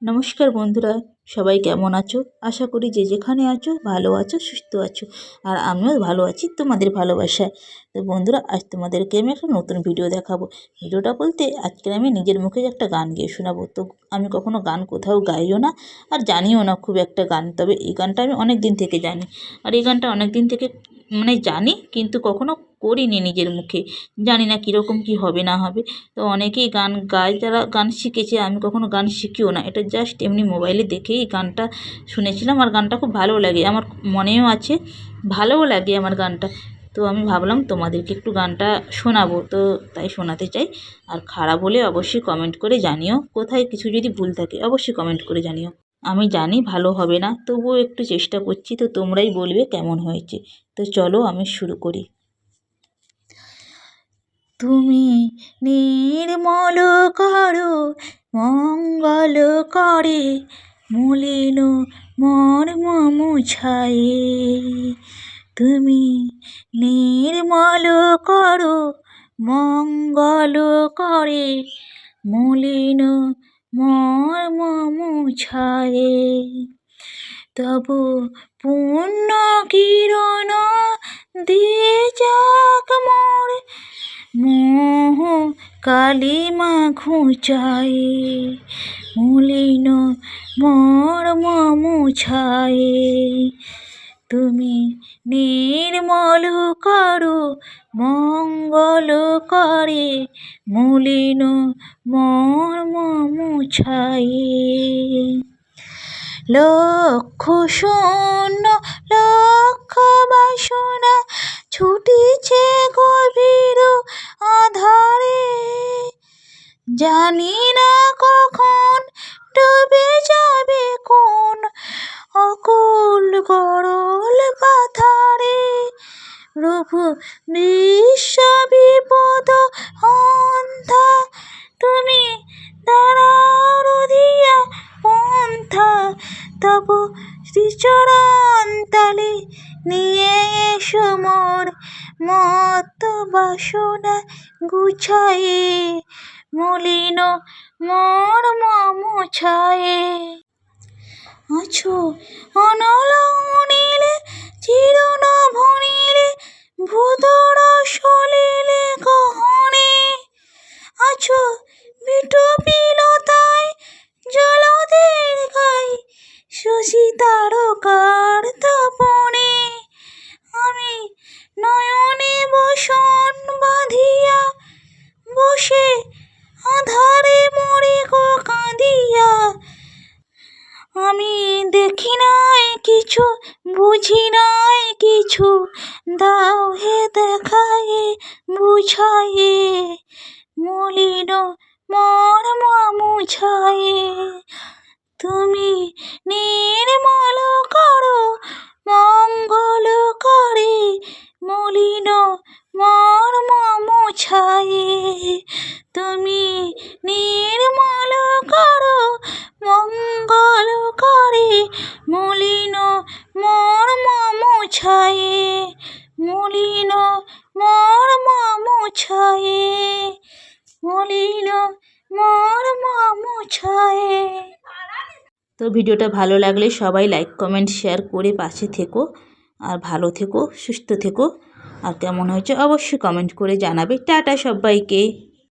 নমস্কার বন্ধুরা, সবাই কেমন আছো? আশা করি যে যেখানে আছো ভালো আছো, সুস্থ আছো। আর আমিও ভালো আছি তোমাদের ভালোবাসায়। তো বন্ধুরা, আজ তোমাদেরকে আমি একটা নতুন ভিডিও দেখাবো। ভিডিওটা বলতে আজকে আমি নিজের মুখে একটা গান গেয়ে শোনাবো। তো আমি কখনো গান কোথাও গাইও না আর জানিও না খুব একটা গান, তবে এই গানটা আমি অনেক দিন থেকে জানি। আর এই গানটা অনেক দিন থেকে জানি, কিন্তু কখনো করিনি নিজের মুখে। জানি না কীরকম কী হবে না হবে। তো অনেকেই গান গায়, যারা গান শিখেছে, আমি কখনো গান শিখিও না। এটা জাস্ট এমনি মোবাইলে দেখেই গানটা শুনেছিলাম, আর গানটা খুব ভালো লাগে, আমার মনেও আছে, ভালোও লাগে আমার গানটা। তো আমি ভাবলাম তোমাদেরকে একটু গানটা শোনাবো, তো তাই শোনাতে চাই। আর খারাপ হলে অবশ্যই কমেন্ট করে জানিও, কোথায় কিছু যদি ভুল থাকে অবশ্যই কমেন্ট করে জানিও। আমি জানি ভালো হবে না, তবুও একটু চেষ্টা করছি, তো তোমরাই বলবে কেমন হয়েছে। তো চলো আমি শুরু করি। তুমি নির্মল করো, মঙ্গল করে, মলিন মর্ম মুছায়ে। তুমি নির্মল করো, মঙ্গল করে, মলিন মর্ম মুছায়ে। তব পুণ্য কিরণ দিয়ে যাক মোর মোহ কালিমা ঘুচায়ে, মলিন মর্ম মুছায়ে। তুমি নির্মল করো, মঙ্গল করে, মলিন মর্ম মুছায়ে। লক্ষ শূন্য লক্ষ বাসনা ছুটিছে গভীর আধারে, জানি না কখন ডুবে যাবে কোন অকুল গরল পাথারে। প্রভু বিশ্ব বিপদ অন্থা, তুমি দাঁড়াও রুধিয়া পন্থা। তব শ্রীচরণ তলে নিয়ে এসো মোর মত বাসনা গুছায়ে, মলিন মর্ম মুছায়ে। আছো অনল অনিলে চিরন ভনিলে, ভূতর সলিলে গহনে। আছো বিটুপিলতায় জলদের গায়ে, শশী তারকার তপনে। আমি নয়নে বসন বাঁধিয়া বসে আধারে মরে গো কাঁদিয়া। আমি দেখি নাই কিছু, বুঝি নাই কিছু, দাও হে দেখায়ে বুঝায়ে, মলিন মর্ম মুছায়ে। তুমি নির্মল করো, মঙ্গল করে, মলিন মর্ম মুছায়ে। তুমি নির্মল করো, মঙ্গল করে, মলিন মর্ম মুছায়ে, মলিন মর্ম মুছায়ে, মলিন মর্ম মুছায়ে। তো ভিডিওটা ভালো লাগলে সবাই লাইক কমেন্ট শেয়ার করে পাশে থেকো, আর ভালো থেকো, সুস্থ থেকো। আর কেমন হয়েছে অবশ্যই কমেন্ট করে জানাবে। টাটা সবাইকে।